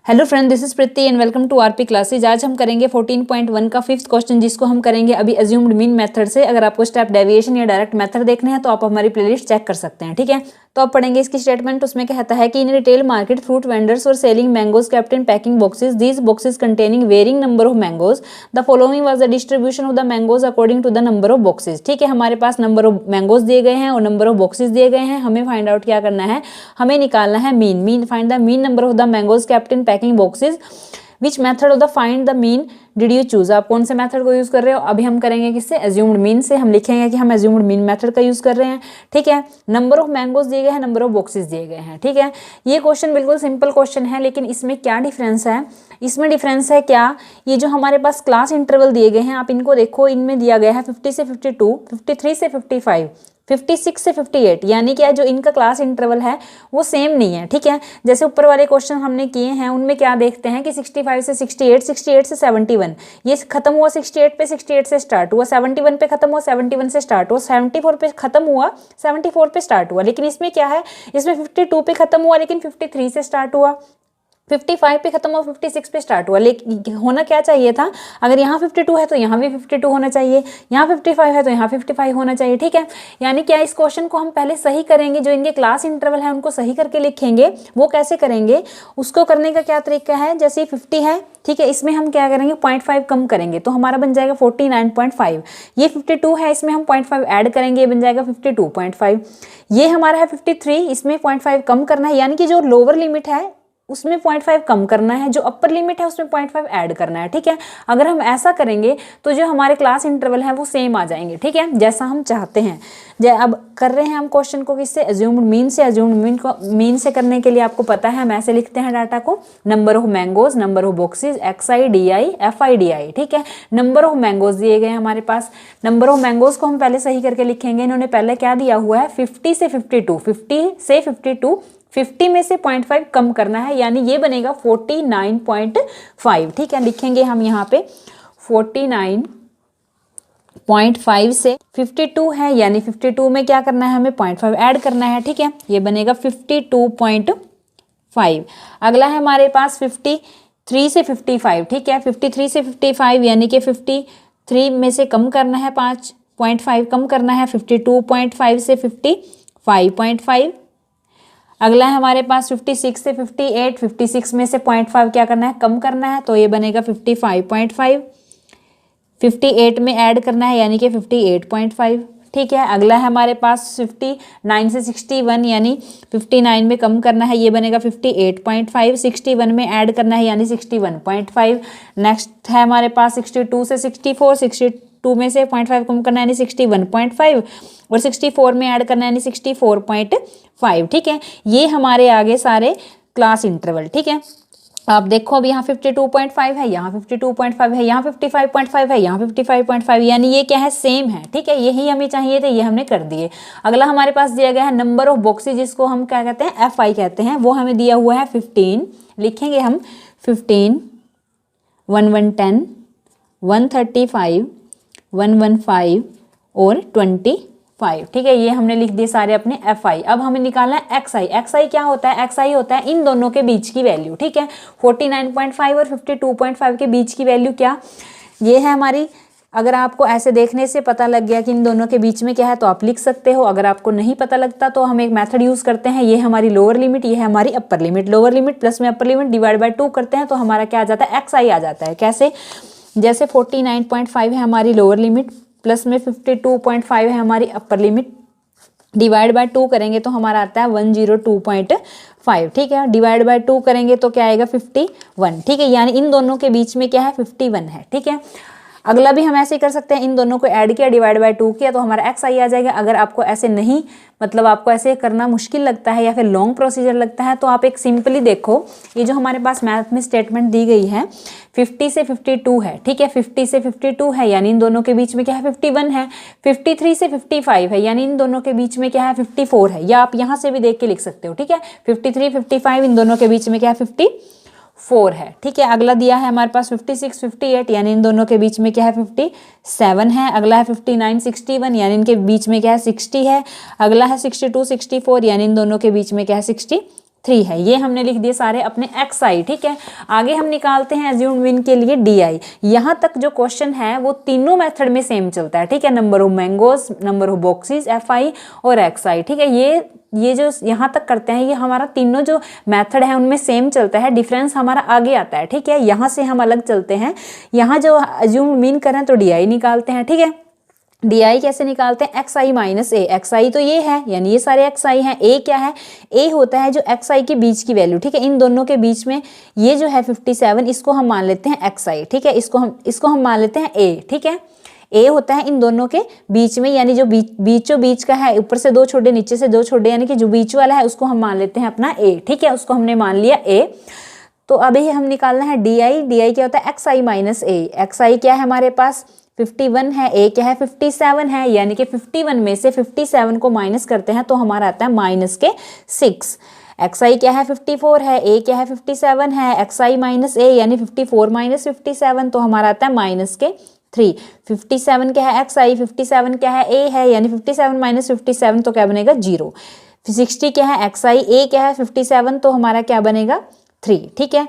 Hello friend, this is Preeti and welcome to RP classes. आज हम करेंगे 14.1 का फिफ्थ क्वेश्चन, जिसको हम करेंगे अभी अज्यूम्ड मीन मेथड से। अगर आपको स्टेप डेविएशन या डायरेक्ट मेथड देखने हैं तो आप हमारी प्लेलिस्ट चेक कर सकते हैं, ठीक है। तो आप पढ़ेंगे इसकी स्टेटमेंट। उसमें कहता है कि in retail market fruit vendors और selling mangoes kept in packing boxes, these boxes containing varying number of mangoes, the following was the distribution of the mangoes according to the number of boxes. ठीक है, हमारे पास number of mangoes दिए गए हैं और number of boxes दिए गए हैं। हमें फाइंड आउट क्या करना है, हमें निकालना है mean. Find the mean number of the mangoes kept in packing boxes. Which method of the find the mean did you choose. आप कौन से मेथड को यूज कर रहे हो। अभी हम करेंगे किससे, एज्यूम्ड मीन से। हम लिखेंगे कि हम एज्यूम्ड मीन मेथड का यूज कर रहे हैं, ठीक है। नंबर ऑफ मैंगोज दिए गए हैं, नंबर ऑफ बॉक्सेस दिए गए हैं, ठीक है। ये क्वेश्चन बिल्कुल सिंपल क्वेश्चन है, लेकिन इसमें क्या डिफरेंस है, इसमें डिफरेंस है क्या, ये जो हमारे पास क्लास इंटरवल दिए गए हैं, आप इनको देखो। इनमें दिया गया है 50 से 52, 53 से 55, 56 से 58, यानी कि जो इनका क्लास इंटरवल है वो सेम नहीं है, ठीक है। जैसे ऊपर वाले क्वेश्चन हमने किए हैं उनमें क्या देखते हैं कि 65 से 68, 68 से 71, ये खत्म हुआ 68 पे, 68 से स्टार्ट हुआ, 71 पे खत्म हुआ, 71 से स्टार्ट हुआ, 74 पे खत्म हुआ, 74 पे स्टार्ट हुआ। लेकिन इसमें क्या है, इसमें 52 पे खत्म हुआ लेकिन 53 से स्टार्ट हुआ, 55 पे खत्म हुआ, 56 पे स्टार्ट हुआ। लेकिन होना क्या चाहिए था, अगर यहाँ 52 है तो यहाँ भी 52 होना चाहिए, यहाँ 55 है तो यहाँ 55 होना चाहिए, ठीक है। यानी क्या, इस क्वेश्चन को हम पहले सही करेंगे, जो इनके क्लास इंटरवल है उनको सही करके लिखेंगे। वो कैसे करेंगे, उसको करने का क्या तरीका है। जैसे 50 है, ठीक है, इसमें हम क्या करेंगे, 0.5 कम करेंगे तो हमारा बन जाएगा 49.5। ये 52 है, इसमें हम 0.5 ऐड करेंगे, ये बन जाएगा 52.5। ये हमारा है 53, इसमें 0.5 कम करना है, यानी कि जो लोअर लिमिट है उसमें 0.5 कम करना है, जो अपर लिमिट है उसमें 0.5 ऐड करना है, ठीक है। अगर हम ऐसा करेंगे तो जो हमारे क्लास इंटरवल है वो सेम आ जाएंगे, ठीक है, जैसा हम चाहते हैं। अब कर रहे हैं हम क्वेश्चन को किससे, एज्यूम्ड मीन से। एज्यूम्ड मीन को मीन से करने के लिए आपको पता है हम ऐसे लिखते हैं डाटा को, number of mangoes, number of boxes, XIDI FIDI, ठीक है। नंबर ऑफ मैंगोज दिए गए हमारे पास, नंबर ऑफ मैंगोज को हम पहले सही करके लिखेंगे। इन्होंने पहले क्या दिया हुआ है, 50 से 52, 50 से 52, 50 में से 0.5 कम करना है, यानी ये बनेगा 49.5, ठीक है। लिखेंगे हम यहाँ पे 49.5 से 52 है, यानी 52 में क्या करना है, हमें 0.5 ऐड करना है, ठीक है। ये बनेगा 52.5। अगला है हमारे पास 53 से 55, ठीक है। 53 से 55 यानी कि 53 में से कम करना है, 5.5 कम करना है, 52.5 से 55.5। अगला है हमारे पास 56 से 58, 56 में से 0.5 क्या करना है, कम करना है, तो ये बनेगा 55.5। 58 में ऐड करना है, यानी कि 58.5, ठीक है। अगला है हमारे पास 59 से 61, यानी 59 में कम करना है, ये बनेगा 58.5। 61 में ऐड करना है, यानी 61.5। नेक्स्ट है हमारे पास 62 से 64, 62 में से 0.5 कम करना है, यानी 61.5, और 64 में ऐड करना है, यानी 64.5, ठीक है। ये हमारे आगे सारे क्लास इंटरवल, ठीक है। आप देखो अभी यहाँ 52.5 है, यहाँ 52.5 है, यहाँ 55.5 है, यहाँ 55.5, यानी ये क्या है, सेम है, ठीक है। यही हमें चाहिए थे, ये हमने कर दिए। अगला हमारे पास दिया गया है नंबर ऑफ बॉक्सेस, जिसको हम क्या कहते हैं, FI कहते हैं। वो हमें दिया हुआ है 15, लिखेंगे हम 15, 1110, 135, 115 और 25, ठीक है। ये हमने लिख दिए सारे अपने FI। अब हमें निकालना है XI। XI क्या होता है, XI होता है इन दोनों के बीच की वैल्यू, ठीक है। 49.5 और 52.5 के बीच की वैल्यू क्या, ये है हमारी। अगर आपको ऐसे देखने से पता लग गया कि इन दोनों के बीच में क्या है तो आप लिख सकते हो। अगर आपको नहीं पता लगता तो हम एक मेथड यूज करते हैं, ये हमारी लोअर लिमिट, ये है हमारी upper limit. Lower limit plus में अपर लिमिट डिवाइड बाय 2 करते हैं तो हमारा क्या आ जाता है, XI आ जाता है। कैसे, जैसे 49.5 है हमारी लोअर लिमिट, प्लस में 52.5 है हमारी अपर लिमिट, डिवाइड बाय 2 करेंगे तो हमारा आता है 102.5, ठीक है। डिवाइड बाय 2 करेंगे तो क्या आएगा, 51, ठीक है। यानी इन दोनों के बीच में क्या है, 51 है, ठीक है। अगला भी हम ऐसे ही कर सकते हैं, इन दोनों को ऐड किया, डिवाइड बाय 2 किया तो हमारा XI आ जाएगा। अगर आपको ऐसे नहीं, मतलब आपको ऐसे करना मुश्किल लगता है या फिर लॉन्ग प्रोसीजर लगता है तो आप एक सिंपली देखो, ये जो हमारे पास मैथ में स्टेटमेंट दी गई है 50 से 52 है, ठीक है। 50 से 52 है, यानी इन दोनों के बीच में क्या है, 51 है। 53 से 55 है, यानी इन दोनों के बीच में क्या है, 54 है। या आप यहाँ से भी देख के लिख सकते हो, ठीक है। 53, 55 इन दोनों के बीच में क्या है, 54 है, ठीक है। अगला दिया है हमारे पास 56, 58, यानी इन दोनों के बीच में क्या है, 57 है। अगला है 59, 61, यानी इनके बीच में क्या है, 60 है। अगला है 62, 64, यानी इन दोनों के बीच में क्या है, 63 3 है। ये हमने लिख दिए सारे अपने xi, ठीक है। आगे हम निकालते हैं एज्यूम्ड मीन के लिए di। यहाँ तक जो क्वेश्चन है वो तीनों मेथड में सेम चलता है, ठीक है। Number of mangoes, number of boxes fi और xi, ठीक है। ये जो यहाँ तक करते हैं ये हमारा तीनों जो मेथड है उनमें सेम चलता है, डिफरेंस हमारा आगे आता है, ठीक है। यहाँ से हम अलग चलते हैं, यहाँ जो एज्यूम्ड मीन करें तो di निकालते हैं, ठीक है। डी कैसे निकालते हैं, एक्स आई माइनस ए। एक्स आई तो ये है, यानी ये सारे एक्स आई हैं। ए क्या है, ए होता है जो एक्स आई के बीच की वैल्यू, ठीक है। इन दोनों के बीच में ये जो है 57, इसको हम मान लेते हैं एक्स आई, ठीक है। इसको हम मान लेते हैं ए, ठीक है। ए होता है इन दोनों के बीच में, यानी जो बीचों बीच का है, ऊपर से 2 छोटे नीचे से 2 छोटे, यानी कि जो बीच वाला है उसको हम मान लेते हैं अपना ए, ठीक है। उसको हमने मान लिया ए। तो अभी हम निकालना है डी आई क्या होता है, एक्स आई माइनस ए। एक्स आई क्या है हमारे पास 51 है, ए क्या है 57 है, यानी कि 51 में से 57 को माइनस करते हैं तो हमारा आता है माइनस के 6। एक्स आई क्या है 54 है, ए क्या है 57 है, एक्स आई माइनस ए यानी 54 माइनस 57 तो हमारा आता है माइनस के 3। 57 क्या है एक्स आई, 57 क्या है ए है, यानी 57 माइनस 57 तो क्या बनेगा 0। 60 क्या है एक्स आई, ए क्या है 57 तो हमारा क्या बनेगा 3, ठीक है।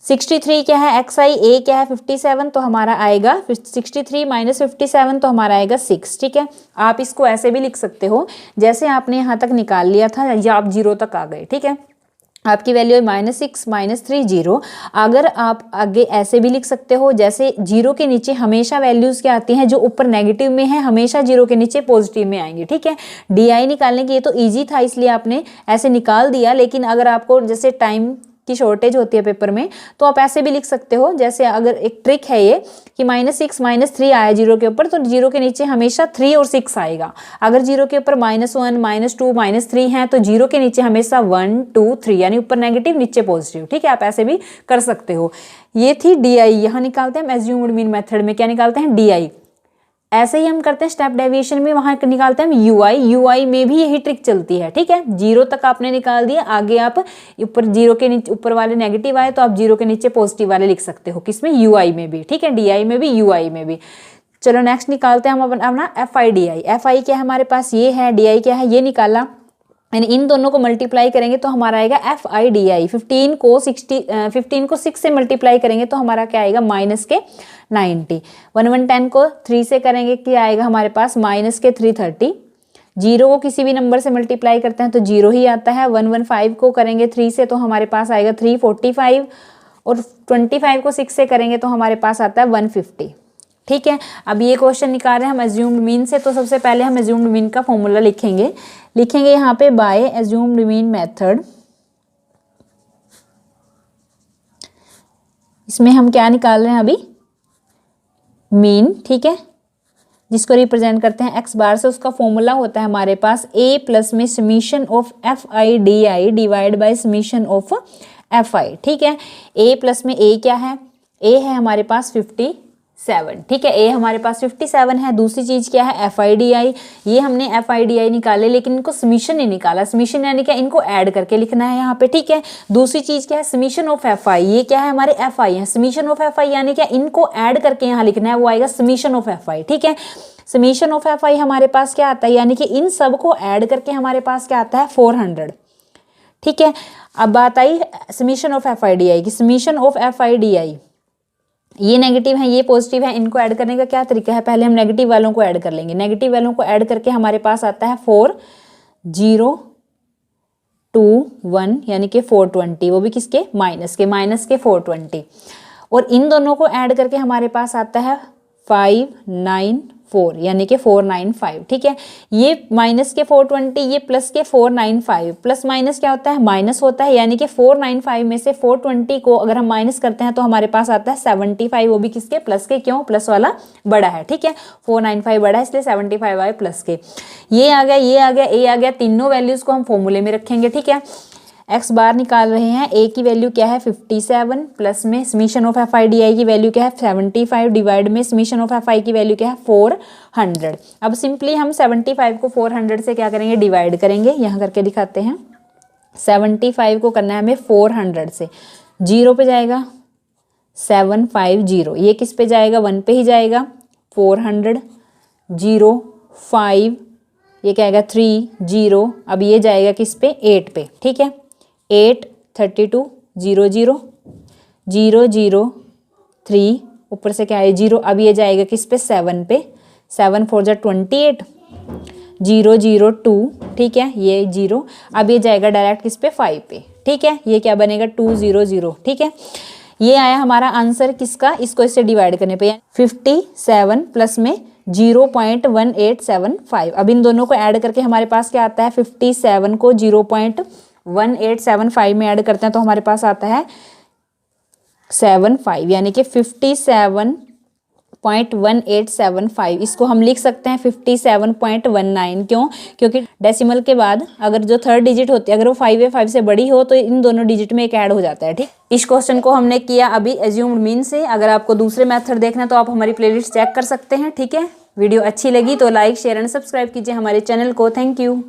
63 क्या है एक्स आई, ए क्या है 57 तो हमारा आएगा 63 माइनस 57 तो हमारा आएगा 6, ठीक है। आप इसको ऐसे भी लिख सकते हो जैसे आपने यहाँ तक निकाल लिया था या आप 0 तक आ गए, ठीक है। आपकी वैल्यू है -6 -3 0। अगर आप आगे ऐसे भी लिख सकते हो जैसे 0 के नीचे हमेशा वैल्यूज क्या आती हैं, जो ऊपर नेगेटिव में है हमेशा 0 के नीचे पॉजिटिव में आएंगे, ठीक है। डी आई निकालने की ये तो ईजी था इसलिए आपने ऐसे निकाल दिया, लेकिन अगर आपको जैसे टाइम की शॉर्टेज होती है पेपर में तो आप ऐसे भी लिख सकते हो। जैसे अगर एक ट्रिक है ये कि -6 -3 आया 0 के ऊपर तो 0 के नीचे हमेशा 3 और 6 आएगा। अगर 0 के ऊपर -1 -2 -3 है तो 0 के नीचे हमेशा 1 2 3 यानी ऊपर नेगेटिव नीचे पॉजिटिव, ठीक है। आप ऐसे भी कर सकते हो। ये थी डी आई। यहाँ निकालते हैं हम एज्यूम्ड मीन मेथड में क्या निकालते हैं डी आई। ऐसे ही हम करते हैं स्टेप डेविएशन में, वहां निकालते हैं हम यूआई। यूआई में भी यही ट्रिक चलती है, ठीक है। 0 तक आपने निकाल दिया, आगे आप ऊपर 0 के नीचे ऊपर वाले नेगेटिव आए तो आप 0 के नीचे पॉजिटिव वाले लिख सकते हो, किसमें यूआई में भी, ठीक है। डीआई में भी यूआई में भी। चलो नेक्स्ट निकालते हैं हम अपना F I D I. F I क्या है हमारे पास ये है, डी आई क्या है ये निकाला, यानी इन दोनों को मल्टीप्लाई करेंगे तो हमारा आएगा एफ आई डी आई। 15 को 6 से मल्टीप्लाई करेंगे तो हमारा क्या आएगा माइनस के 90। 1110 को 3 से करेंगे क्या आएगा हमारे पास माइनस के 330। 0 को किसी भी नंबर से मल्टीप्लाई करते हैं तो 0 ही आता है। 115 को करेंगे 3 से तो हमारे पास आएगा 345 और 25 को 6 से करेंगे तो हमारे पास आता है 150, ठीक है। अब ये क्वेश्चन निकाल रहे हैं हम एज्यूम्ड मीन से, तो सबसे पहले हम एज्यूम्ड मीन का फॉर्मूला लिखेंगे यहाँ पे बाय एज्यूम्ड मीन मेथड। इसमें हम क्या निकाल रहे हैं अभी मीन, ठीक है, जिसको रिप्रेजेंट करते हैं एक्स बार से। उसका फॉर्मूला होता है हमारे पास ए प्लस में summation of F I D I divide by summation of F आई, ठीक है। ए प्लस में ए क्या है, ए है हमारे पास 57, ठीक है। ए हमारे पास 57 है। दूसरी चीज क्या है एफ आई डी आई। ये हमने एफ आई डी आई निकाले लेकिन इनको समीशन नहीं निकाला। समीशन यानी क्या, इनको ऐड करके लिखना है यहाँ पे, ठीक है। दूसरी चीज क्या है समीशन ऑफ एफ आई। ये क्या है हमारे एफ आई है। समीशन ऑफ एफ आई यानी क्या, इनको ऐड करके यहाँ लिखना है, वो आएगा समीशन ऑफ एफ आई, ठीक है। समीशन ऑफ एफ आई हमारे पास क्या आता है, यानी कि इन सब को ऐड करके हमारे पास क्या आता है 400, ठीक है। अब बात आई summation of F I D I की। Summation of F I D I, ये नेगेटिव है ये पॉजिटिव है, इनको ऐड करने का क्या तरीका है, पहले हम नेगेटिव वालों को ऐड कर लेंगे। नेगेटिव वालों को ऐड करके हमारे पास आता है 4021 यानी कि 420, वो भी किसके माइनस के 420। और इन दोनों को ऐड करके हमारे पास आता है 594 यानी कि 495, ठीक है। ये माइनस के 420, ये प्लस के 495। प्लस माइनस क्या होता है, माइनस होता है, यानी कि 495 में से 420 को अगर हम माइनस करते हैं तो हमारे पास आता है 75, वो भी किसके प्लस के, क्यों प्लस वाला बड़ा है, ठीक है। 495 बड़ा है इसलिए 75 आए प्लस के। ये आ गया, ये आ गया, ए आ गया। तीनों वैल्यूज को हम फॉर्मूले में रखेंगे, ठीक है। एक्स बार निकाल रहे हैं, ए की वैल्यू क्या है 57 प्लस में summation of F I D I की वैल्यू क्या है 75 डिवाइड में समीशन ऑफ एफ आई की वैल्यू क्या है 400। अब सिंपली हम 75 को 400 से क्या करेंगे डिवाइड करेंगे, यहाँ करके दिखाते हैं। 75 को करना है हमें 400 से, 0 पे जाएगा 750, ये किस पे जाएगा 1 पे ही जाएगा 400 0 5, ये क्या आएगा 3 0, अब ये जाएगा किस पे 8 पे, ठीक है। 8 32 0 0 0 0 3, ऊपर से क्या है 0, अब ये जाएगा किस पे 7 पे, 7 4 जा 28, 0 0 2, ठीक है ये 0, अब ये जाएगा डायरेक्ट किस पे 5 पे, ठीक है ये क्या बनेगा 2 0 0, ठीक है। ये आया हमारा आंसर किसका, इसको इससे डिवाइड करने पे 57 प्लस में 0.1875। अब इन दोनों को ऐड करके हमारे पास क्या आता है, 57 को 0.1875 में ऐड करते हैं तो हमारे पास आता है 75, यानी कि 57.1875। इसको हम लिख सकते हैं 57.19, क्यों, क्योंकि डेसिमल के बाद अगर जो थर्ड डिजिट होती है अगर वो 5 है 5 से बड़ी हो तो इन दोनों डिजिट में एक ऐड हो जाता है, ठीक। इस क्वेश्चन को हमने किया अभी एज्यूम्ड मीन से। अगर आपको दूसरे मेथड देखना है तो आप हमारी प्लेलिस्ट चेक कर सकते हैं, ठीक है। वीडियो अच्छी लगी तो लाइक शेयर एंड सब्सक्राइब कीजिए हमारे चैनल को। Thank you.